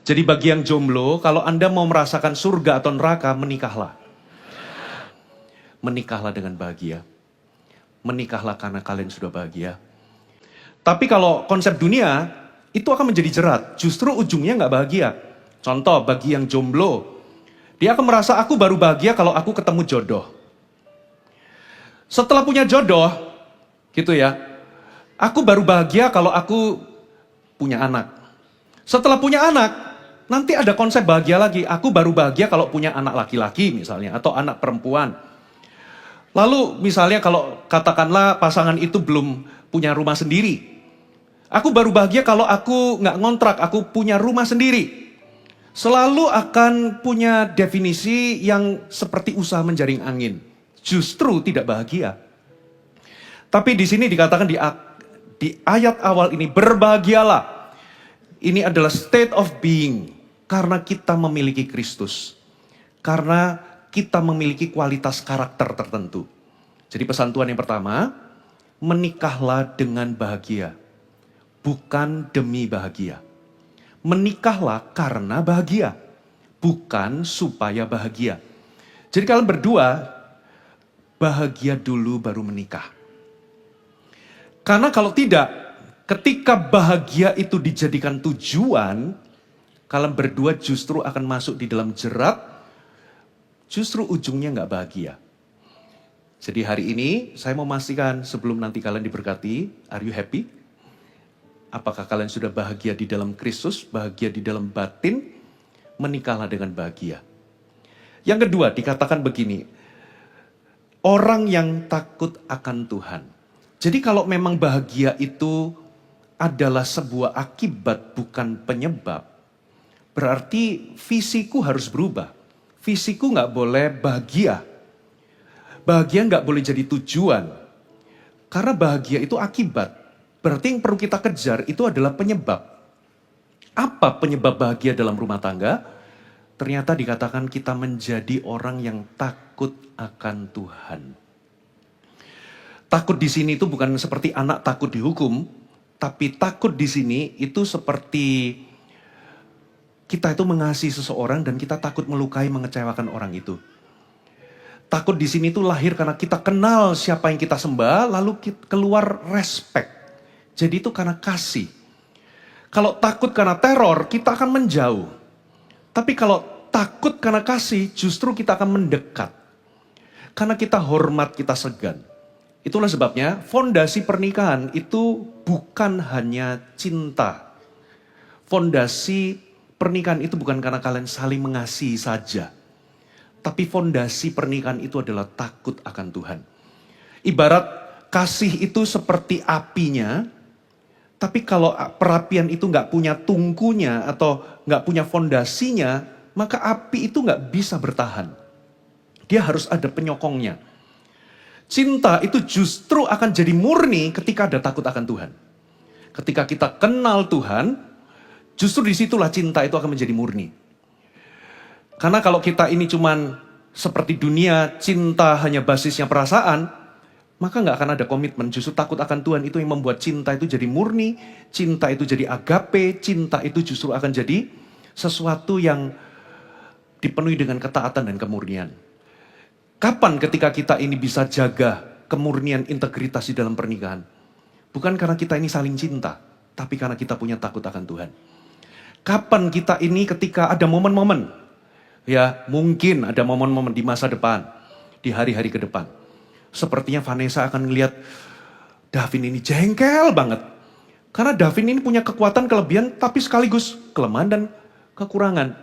Jadi bagi yang jomblo, kalau Anda mau merasakan surga atau neraka, menikahlah. Menikahlah dengan bahagia. Menikahlah karena kalian sudah bahagia. Tapi kalau konsep dunia, itu akan menjadi jerat. Justru ujungnya nggak bahagia. Contoh, bagi yang jomblo, dia akan merasa aku baru bahagia kalau aku ketemu jodoh. Setelah punya jodoh, gitu ya, aku baru bahagia kalau aku punya anak. Setelah punya anak, nanti ada konsep bahagia lagi. Aku baru bahagia kalau punya anak laki-laki misalnya, atau anak perempuan. Lalu misalnya kalau katakanlah pasangan itu belum punya rumah sendiri. Aku baru bahagia kalau aku nggak ngontrak, aku punya rumah sendiri. Selalu akan punya definisi yang seperti usaha menjaring angin. Justru tidak bahagia. Tapi di sini dikatakan di ayat awal ini, berbahagialah. Ini adalah state of being. Karena kita memiliki Kristus. Karena kita memiliki kualitas karakter tertentu. Jadi pesan Tuhan yang pertama, menikahlah dengan bahagia. Bukan demi bahagia. Menikahlah karena bahagia. Bukan supaya bahagia. Jadi kalian berdua, bahagia dulu baru menikah. Karena kalau tidak, ketika bahagia itu dijadikan tujuan, kalian berdua justru akan masuk di dalam jerat, justru ujungnya nggak bahagia. Jadi hari ini saya mau memastikan sebelum nanti kalian diberkati, are you happy? Apakah kalian sudah bahagia di dalam Kristus, bahagia di dalam batin? Menikahlah dengan bahagia. Yang kedua dikatakan begini, orang yang takut akan Tuhan. Jadi kalau memang bahagia itu adalah sebuah akibat bukan penyebab, berarti visiku harus berubah. Visiku nggak boleh bahagia. Bahagia nggak boleh jadi tujuan. Karena bahagia itu akibat. Berarti yang perlu kita kejar itu adalah penyebab. Apa penyebab bahagia dalam rumah tangga? Ternyata dikatakan kita menjadi orang yang takut akan Tuhan. Takut di sini itu bukan seperti anak takut dihukum, tapi takut di sini itu seperti kita itu mengasihi seseorang dan kita takut melukai, mengecewakan orang itu. Takut di sini itu lahir karena kita kenal siapa yang kita sembah, lalu keluar respect. Jadi itu karena kasih. Kalau takut karena teror, kita akan menjauh. Tapi kalau takut karena kasih, justru kita akan mendekat. Karena kita hormat, kita segan. Itulah sebabnya fondasi pernikahan itu bukan hanya cinta. Fondasi pernikahan itu bukan karena kalian saling mengasihi saja. Tapi fondasi pernikahan itu adalah takut akan Tuhan. Ibarat kasih itu seperti apinya, tapi kalau perapian itu nggak punya tungkunya atau nggak punya fondasinya, maka api itu nggak bisa bertahan. Dia harus ada penyokongnya. Cinta itu justru akan jadi murni ketika ada takut akan Tuhan. Ketika kita kenal Tuhan, justru disitulah cinta itu akan menjadi murni. Karena kalau kita ini cuman seperti dunia, cinta hanya basisnya perasaan, maka nggak akan ada komitmen. Justru takut akan Tuhan itu yang membuat cinta itu jadi murni, cinta itu jadi agape, cinta itu justru akan jadi sesuatu yang dipenuhi dengan ketaatan dan kemurnian. Kapan ketika kita ini bisa jaga kemurnian integritas di dalam pernikahan? Bukan karena kita ini saling cinta, tapi karena kita punya takut akan Tuhan. Kapan kita ini ketika ada momen-momen, ya mungkin ada momen-momen di masa depan, di hari-hari ke depan. Sepertinya Vanessa akan ngelihat Davin ini jengkel banget. Karena Davin ini punya kekuatan, kelebihan, tapi sekaligus kelemahan dan kekurangan.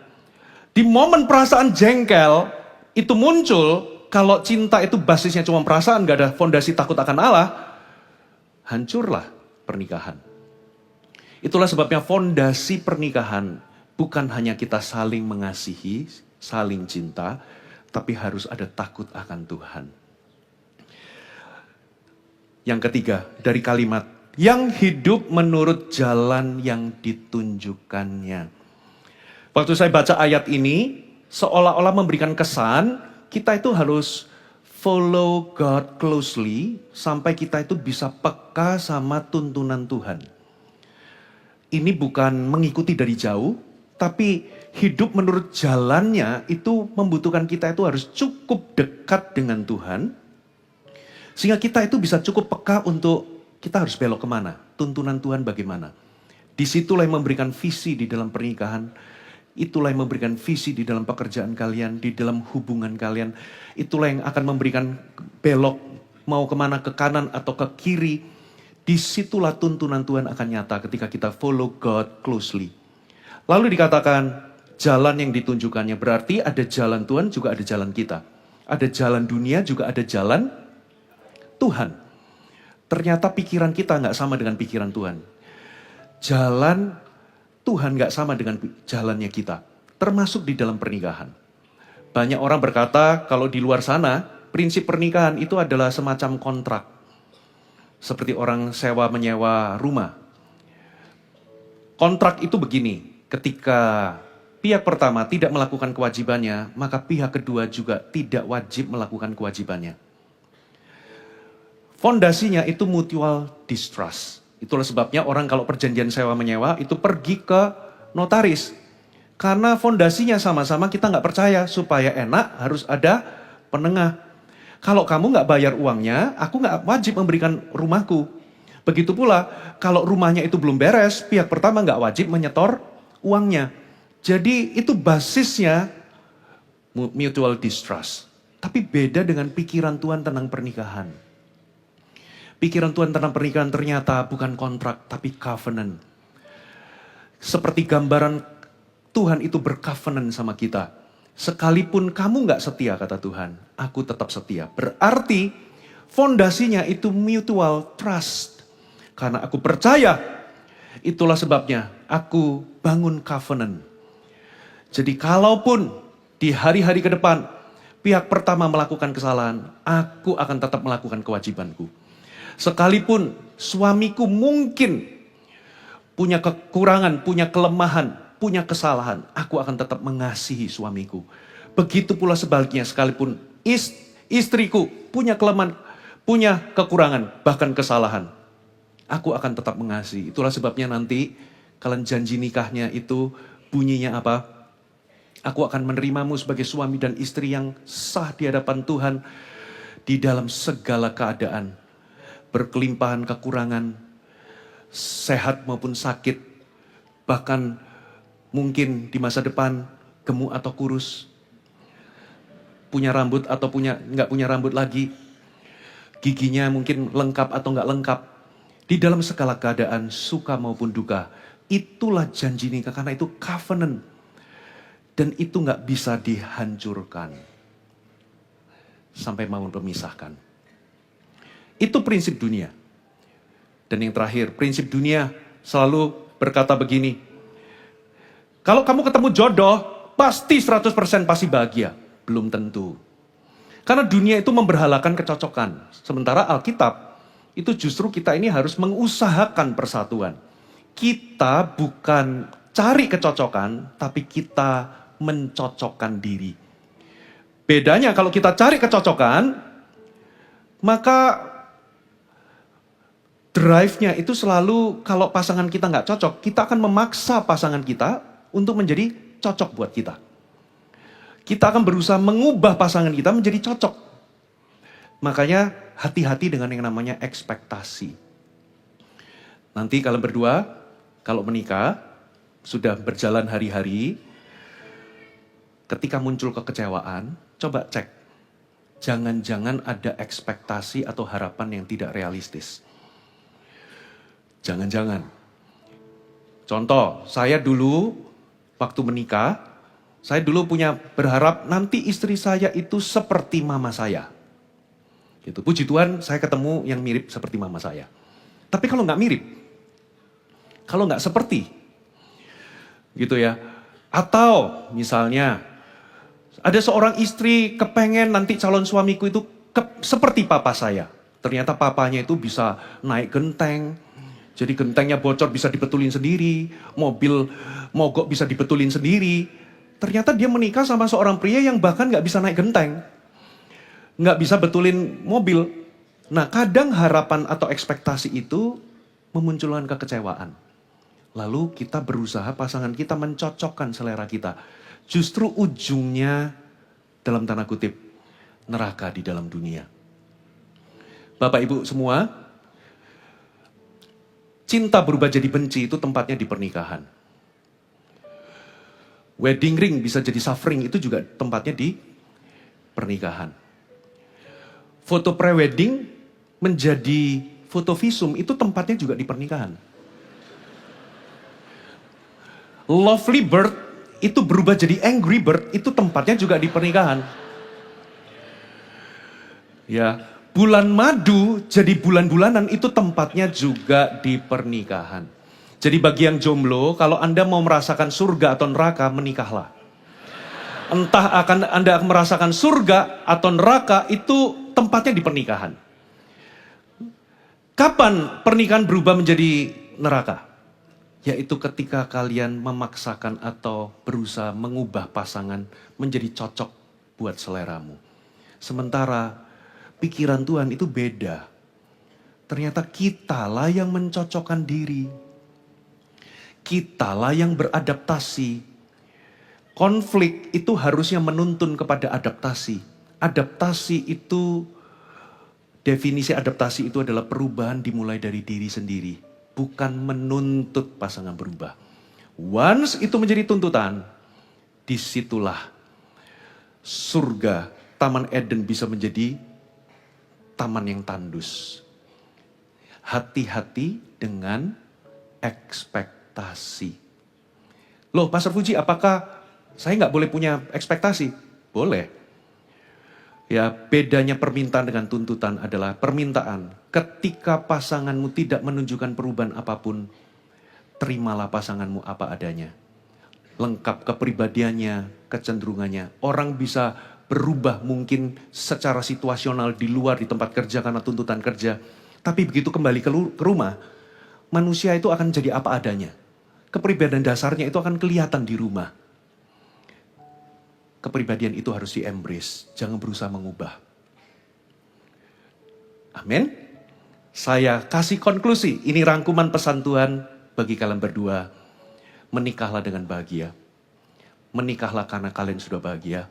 Di momen perasaan jengkel itu muncul, kalau cinta itu basisnya cuma perasaan, gak ada fondasi takut akan Allah, hancurlah pernikahan. Itulah sebabnya fondasi pernikahan bukan hanya kita saling mengasihi, saling cinta, tapi harus ada takut akan Tuhan. Yang ketiga, dari kalimat, yang hidup menurut jalan yang ditunjukkannya. Waktu saya baca ayat ini, seolah-olah memberikan kesan, kita itu harus follow God closely, sampai kita itu bisa peka sama tuntunan Tuhan. Ini bukan mengikuti dari jauh, Tapi hidup menurut jalannya itu membutuhkan kita itu harus cukup dekat dengan Tuhan. Sehingga kita itu bisa cukup peka untuk kita harus belok kemana. Tuntunan Tuhan bagaimana. Disitulah yang memberikan visi di dalam pernikahan. Itulah yang memberikan visi di dalam pekerjaan kalian, di dalam hubungan kalian. Itulah yang akan memberikan belok mau kemana, ke kanan atau ke kiri. Disitulah tuntunan Tuhan akan nyata ketika kita follow God closely. Lalu dikatakan jalan yang ditunjukkannya, berarti ada jalan Tuhan juga ada jalan kita. Ada jalan dunia juga ada jalan Tuhan. Ternyata pikiran kita nggak sama dengan pikiran Tuhan. Jalan Tuhan nggak sama dengan jalannya kita. Termasuk di dalam pernikahan. Banyak orang berkata kalau di luar sana, prinsip pernikahan itu adalah semacam kontrak. Seperti orang sewa menyewa rumah. Kontrak itu begini. Ketika pihak pertama tidak melakukan kewajibannya, maka pihak kedua juga tidak wajib melakukan kewajibannya. Fondasinya itu mutual distrust. Itulah sebabnya orang kalau perjanjian sewa menyewa itu pergi ke notaris. Karena fondasinya sama-sama kita nggak percaya, supaya enak harus ada penengah. Kalau kamu nggak bayar uangnya, aku nggak wajib memberikan rumahku. Begitu pula, kalau rumahnya itu belum beres, pihak pertama nggak wajib menyetor uangnya. Jadi itu basisnya mutual distrust. Tapi beda dengan pikiran Tuhan tentang pernikahan. Pikiran Tuhan tentang pernikahan ternyata bukan kontrak, tapi covenant. Seperti gambaran Tuhan itu bercovenant sama kita. Sekalipun kamu nggak setia, kata Tuhan, aku tetap setia. Berarti fondasinya itu mutual trust. Karena aku percaya, itulah sebabnya aku bangun covenant. Jadi kalaupun di hari-hari ke depan pihak pertama melakukan kesalahan, aku akan tetap melakukan kewajibanku. Sekalipun suamiku mungkin punya kekurangan, punya kelemahan, punya kesalahan, aku akan tetap mengasihi suamiku. Begitu pula sebaliknya, sekalipun istriku punya kelemahan, punya kekurangan, bahkan kesalahan, aku akan tetap mengasihi. Itulah sebabnya nanti kalian janji nikahnya itu bunyinya apa? Aku akan menerimamu sebagai suami dan istri yang sah di hadapan Tuhan di dalam segala keadaan. Berkelimpahan kekurangan, sehat maupun sakit, bahkan mungkin di masa depan gemuk atau kurus, punya rambut atau nggak punya rambut lagi, giginya mungkin lengkap atau nggak lengkap. Di dalam segala keadaan, suka maupun duka, itulah janji nikah, karena itu covenant. Dan itu nggak bisa dihancurkan sampai mau memisahkan. Itu prinsip dunia. Dan yang terakhir, prinsip dunia selalu berkata begini, kalau kamu ketemu jodoh, pasti 100% pasti bahagia. Belum tentu. Karena dunia itu memberhalakan kecocokan. Sementara Alkitab, itu justru kita ini harus mengusahakan persatuan. Kita bukan cari kecocokan, tapi kita mencocokkan diri. Bedanya kalau kita cari kecocokan, maka drive-nya itu selalu kalau pasangan kita nggak cocok, kita akan memaksa pasangan kita untuk menjadi cocok buat kita. Kita akan berusaha mengubah pasangan kita menjadi cocok. Makanya hati-hati dengan yang namanya ekspektasi. Nanti kalian berdua, kalau menikah, sudah berjalan hari-hari, ketika muncul kekecewaan, coba cek. Jangan-jangan ada ekspektasi atau harapan yang tidak realistis. Jangan-jangan. Contoh, saya dulu waktu menikah, saya dulu punya berharap nanti istri saya itu seperti mama saya. Gitu. Puji Tuhan saya ketemu yang mirip seperti mama saya. Tapi kalau nggak mirip, kalau nggak seperti, gitu ya. Atau misalnya, ada seorang istri kepengen nanti calon suamiku itu seperti papa saya. Ternyata papanya itu bisa naik genteng. Jadi gentengnya bocor bisa dibetulin sendiri. Mobil mogok bisa dibetulin sendiri. Ternyata dia menikah sama seorang pria yang bahkan gak bisa naik genteng. Gak bisa betulin mobil. Nah kadang harapan atau ekspektasi itu memunculkan kekecewaan. Lalu kita berusaha pasangan kita mencocokkan selera kita. Justru ujungnya dalam tanda kutip neraka di dalam dunia. Bapak Ibu semua, cinta berubah jadi benci itu tempatnya di pernikahan. Wedding ring bisa jadi suffering itu juga tempatnya di pernikahan. Foto pre-wedding menjadi foto visum itu tempatnya juga di pernikahan. Lovely bird itu berubah jadi angry bird itu tempatnya juga di pernikahan. Ya, bulan madu jadi bulan-bulanan itu tempatnya juga di pernikahan. Jadi bagi yang jomblo, kalau Anda mau merasakan surga atau neraka, menikahlah. Entah Anda akan merasakan surga atau neraka, itu tempatnya di pernikahan. Kapan pernikahan berubah menjadi neraka? Yaitu ketika kalian memaksakan atau berusaha mengubah pasangan menjadi cocok buat seleramu. Sementara pikiran Tuhan itu beda. Ternyata kitalah yang mencocokkan diri. Kitalah yang beradaptasi. Konflik itu harusnya menuntun kepada adaptasi. Adaptasi itu, definisi adaptasi itu adalah perubahan dimulai dari diri sendiri. Bukan menuntut pasangan berubah. Once itu menjadi tuntutan, disitulah surga, Taman Eden bisa menjadi taman yang tandus. Hati-hati dengan ekspektasi. Loh, Pastor Fuji, apakah saya nggak boleh punya ekspektasi? Boleh. Ya, bedanya permintaan dengan tuntutan adalah permintaan. Ketika pasanganmu tidak menunjukkan perubahan apapun, terimalah pasanganmu apa adanya. Lengkap kepribadiannya, kecenderungannya. Orang bisa berubah mungkin secara situasional di luar di tempat kerja karena tuntutan kerja. Tapi begitu kembali ke rumah, manusia itu akan jadi apa adanya. Kepribadian dasarnya itu akan kelihatan di rumah. Kepribadian itu harus di-embrace, jangan berusaha mengubah. Amin. Saya kasih konklusi, ini rangkuman pesan Tuhan bagi kalian berdua. Menikahlah dengan bahagia. Menikahlah karena kalian sudah bahagia.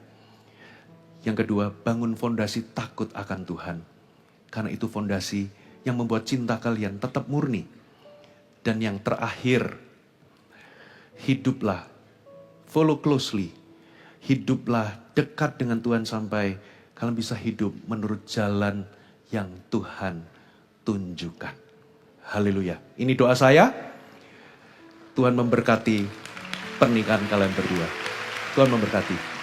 Yang kedua, bangun fondasi takut akan Tuhan. Karena itu fondasi yang membuat cinta kalian tetap murni. Dan yang terakhir, hiduplah, follow closely. Hiduplah dekat dengan Tuhan sampai kalian bisa hidup menurut jalan yang Tuhan tunjukkan. Haleluya. Ini doa saya. Tuhan memberkati pernikahan kalian berdua. Tuhan memberkati.